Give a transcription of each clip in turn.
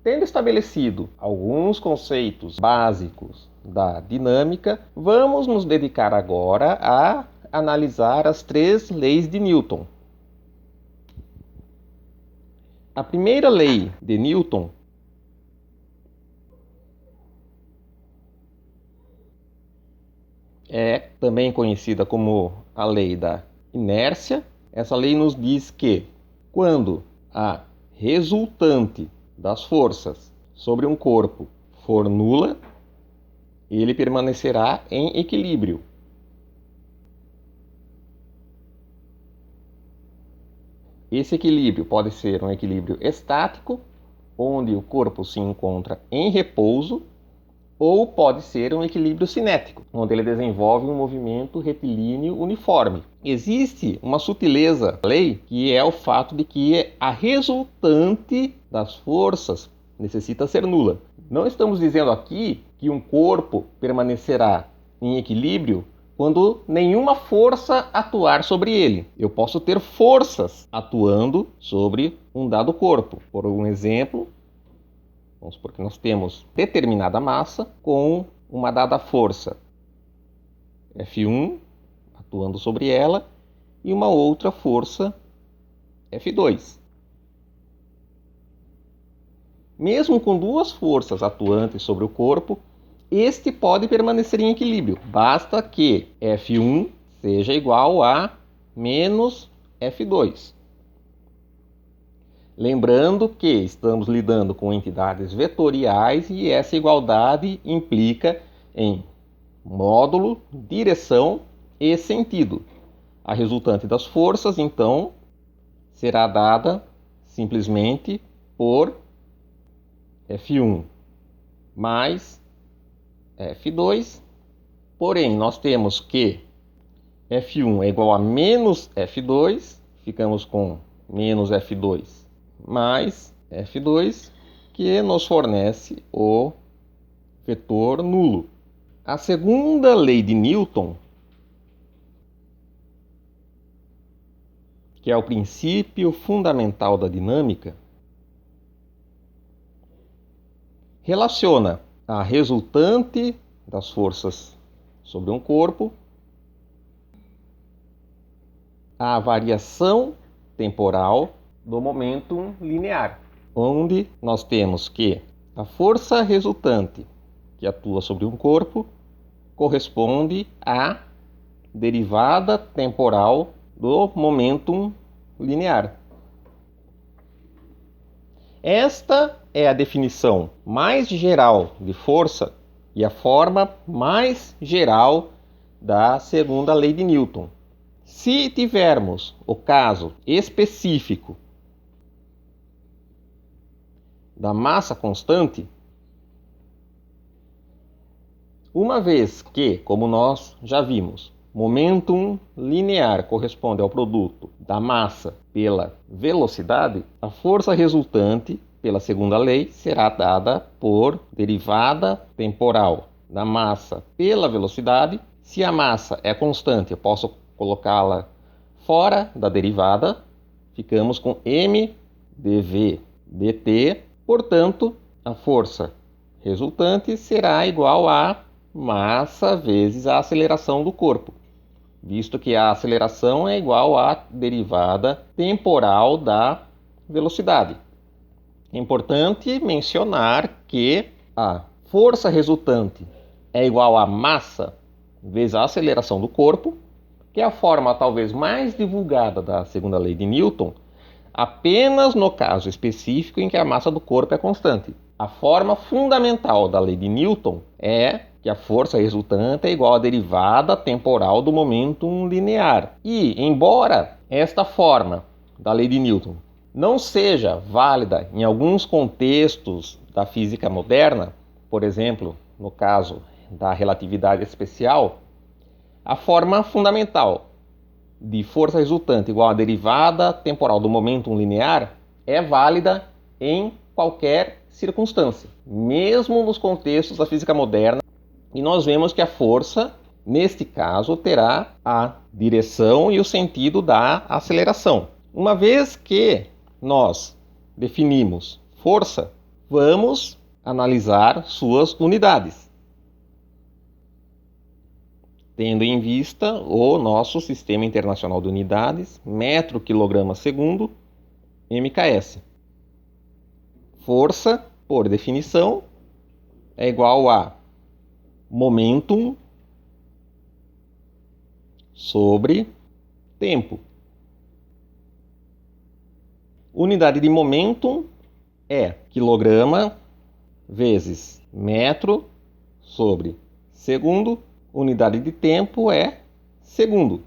Tendo estabelecido alguns conceitos básicos da dinâmica, vamos nos dedicar agora a analisar as 3 leis de Newton. A primeira lei de Newton é também conhecida como a lei da inércia. Essa lei nos diz que quando a resultante das forças sobre um corpo for nula, ele permanecerá em equilíbrio. Esse equilíbrio pode ser um equilíbrio estático, onde o corpo se encontra em repouso, ou pode ser um equilíbrio cinético, onde ele desenvolve um movimento retilíneo uniforme. Existe uma sutileza da lei, que é o fato de que a resultante das forças necessita ser nula. Não estamos dizendo aqui que um corpo permanecerá em equilíbrio quando nenhuma força atuar sobre ele. Eu posso ter forças atuando sobre um dado corpo. Por um exemplo, vamos supor que nós temos determinada massa com uma dada força F1 atuando sobre ela e uma outra força F2. Mesmo com 2 forças atuantes sobre o corpo, este pode permanecer em equilíbrio. Basta que F1 seja igual a menos F2. Lembrando que estamos lidando com entidades vetoriais e essa igualdade implica em módulo, direção e sentido. A resultante das forças, então, será dada simplesmente por F1 mais F2, porém nós temos que F1 é igual a menos F2, ficamos com menos F2 mais F2, que nos fornece o vetor nulo. A segunda lei de Newton, que é o princípio fundamental da dinâmica, relaciona a resultante das forças sobre um corpo à variação temporal do momento linear, onde nós temos que a força resultante que atua sobre um corpo corresponde à derivada temporal do momentum linear. Esta é a definição mais geral de força e a forma mais geral da segunda lei de Newton. Se tivermos o caso específico da massa constante, uma vez que, como nós já vimos, momentum linear corresponde ao produto da massa pela velocidade, a força resultante, pela segunda lei, será dada por derivada temporal da massa pela velocidade. Se a massa é constante, eu posso colocá-la fora da derivada, ficamos com m dv dt, portanto, a força resultante será igual a massa vezes a aceleração do corpo, visto que a aceleração é igual à derivada temporal da velocidade. É importante mencionar que a força resultante é igual a massa vezes a aceleração do corpo, que é a forma talvez mais divulgada da segunda lei de Newton, apenas no caso específico em que a massa do corpo é constante. A forma fundamental da lei de Newton é que a força resultante é igual à derivada temporal do momentum linear. E, embora esta forma da lei de Newton não seja válida em alguns contextos da física moderna, por exemplo, no caso da relatividade especial, a forma fundamental de força resultante igual à derivada temporal do momentum linear é válida em qualquer circunstância, mesmo nos contextos da física moderna. E nós vemos que a força, neste caso, terá a direção e o sentido da aceleração. Uma vez que nós definimos força, Vamos analisar suas unidades, tendo em vista o nosso Sistema Internacional de Unidades, metro, quilograma, segundo, MKS. Força, por definição, é igual a momentum sobre tempo. Unidade de momentum é quilograma vezes metro sobre segundo. Unidade de tempo é segundo.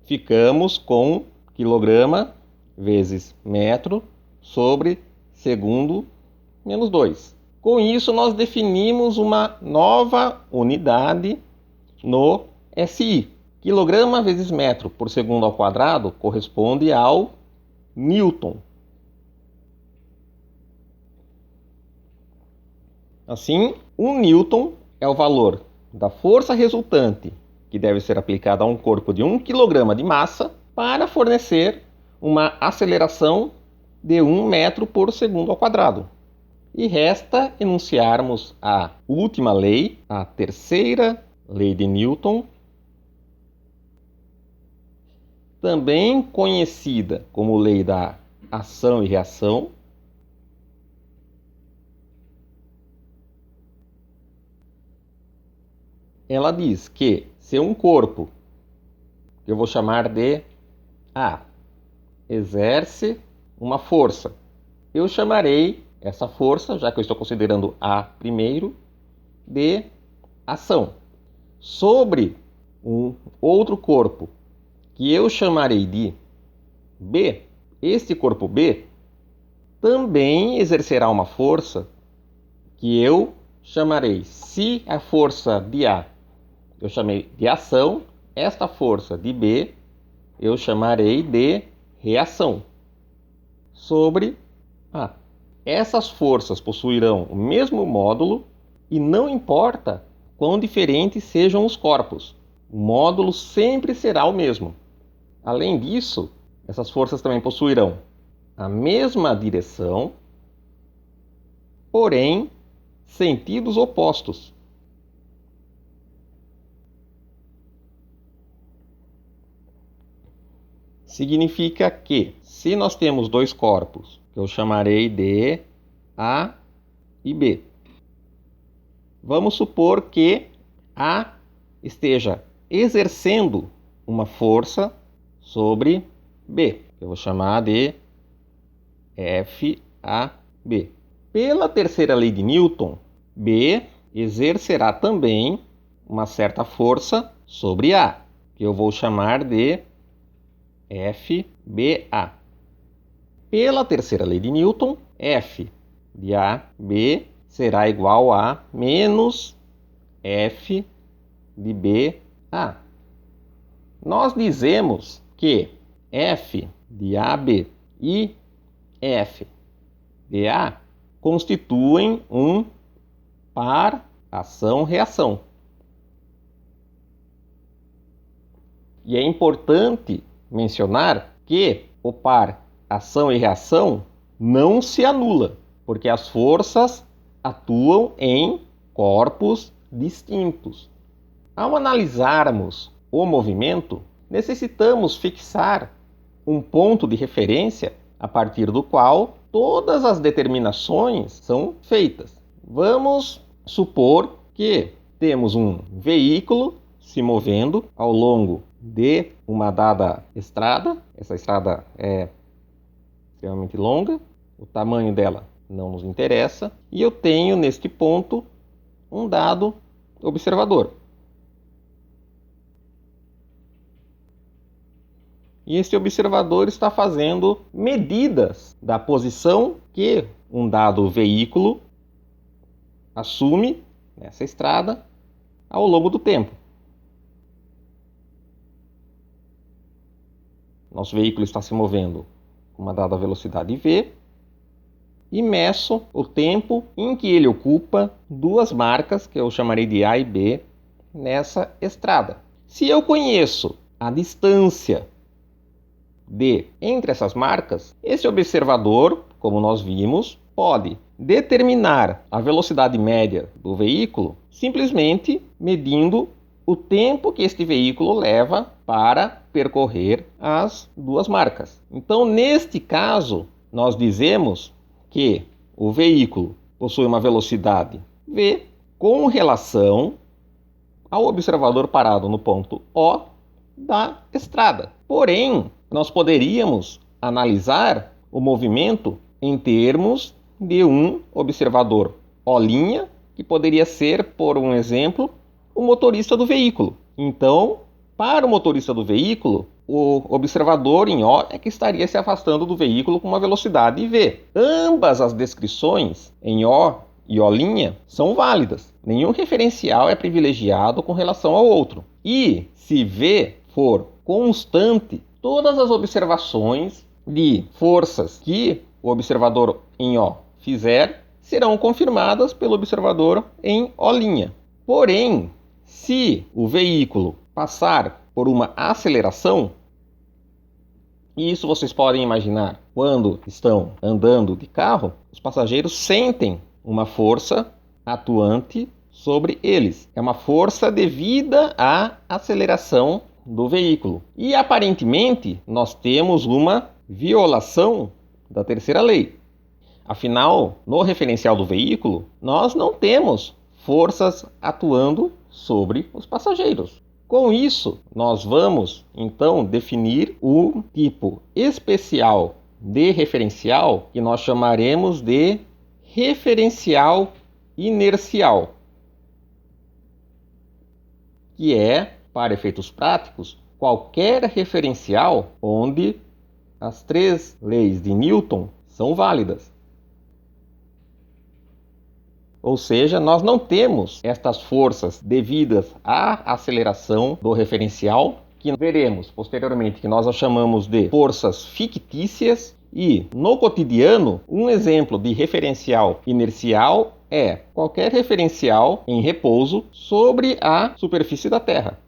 Ficamos com quilograma vezes metro sobre segundo menos 2. Com isso, nós definimos uma nova unidade no SI. Quilograma vezes metro por segundo ao quadrado corresponde ao Newton. Assim, 1 Newton é o valor da força resultante que deve ser aplicada a um corpo de 1 kg de massa para fornecer uma aceleração de 1 metro por segundo ao quadrado. E resta enunciarmos a última lei, a terceira lei de Newton, também conhecida como lei da ação e reação. Ela diz que se um corpo, que eu vou chamar de A, exerce uma força, eu chamarei essa força, já que eu estou considerando A primeiro, de ação. Sobre um outro corpo, que eu chamarei de B, este corpo B também exercerá uma força que eu chamarei, se a força de A eu chamei de ação, esta força de B eu chamarei de reação sobre A. Essas forças possuirão o mesmo módulo e não importa quão diferentes sejam os corpos, o módulo sempre será o mesmo. Além disso, essas forças também possuirão a mesma direção, porém sentidos opostos. Significa que, se nós temos dois corpos, que eu chamarei de A e B, vamos supor que A esteja exercendo uma força sobre B, que eu vou chamar de FAB. Pela terceira lei de Newton, B exercerá também uma certa força sobre A, que eu vou chamar de FBA. Pela terceira lei de Newton, F de AB será igual a menos F de BA. Nós dizemos que F de AB e F de A constituem um par ação-reação. E é importante mencionar que o par ação e reação não se anula, porque as forças atuam em corpos distintos. Ao analisarmos o movimento, necessitamos fixar um ponto de referência a partir do qual todas as determinações são feitas. Vamos supor que temos um veículo se movendo ao longo de uma dada estrada. Essa estrada é extremamente longa, o tamanho dela não nos interessa, e eu tenho neste ponto um dado observador. E este observador está fazendo medidas da posição que um dado veículo assume nessa estrada ao longo do tempo. Nosso veículo está se movendo com uma dada velocidade v e meço o tempo em que ele ocupa duas marcas, que eu chamarei de A e B, nessa estrada. Se eu conheço a distância entre essas marcas, esse observador, como nós vimos, pode determinar a velocidade média do veículo simplesmente medindo o tempo que este veículo leva para percorrer as duas marcas. Então, neste caso, nós dizemos que o veículo possui uma velocidade v com relação ao observador parado no ponto O da estrada. Porém, nós poderíamos analisar o movimento em termos de um observador O', que poderia ser, por um exemplo, o motorista do veículo. Então, para o motorista do veículo, o observador em O é que estaria se afastando do veículo com uma velocidade v. Ambas as descrições em O e O' são válidas. Nenhum referencial é privilegiado com relação ao outro. E se v for constante, todas as observações de forças que o observador em O fizer serão confirmadas pelo observador em O'. Porém, se o veículo passar por uma aceleração, e isso vocês podem imaginar quando estão andando de carro, os passageiros sentem uma força atuante sobre eles. É uma força devida à aceleração do veículo. E aparentemente nós temos uma violação da terceira lei. Afinal, no referencial do veículo, nós não temos forças atuando sobre os passageiros. Com isso, nós vamos então definir o tipo especial de referencial que nós chamaremos de referencial inercial, que é, para efeitos práticos, qualquer referencial onde as 3 leis de Newton são válidas. Ou seja, nós não temos estas forças devidas à aceleração do referencial, que veremos posteriormente que nós as chamamos de forças fictícias. E, no cotidiano, um exemplo de referencial inercial é qualquer referencial em repouso sobre a superfície da Terra.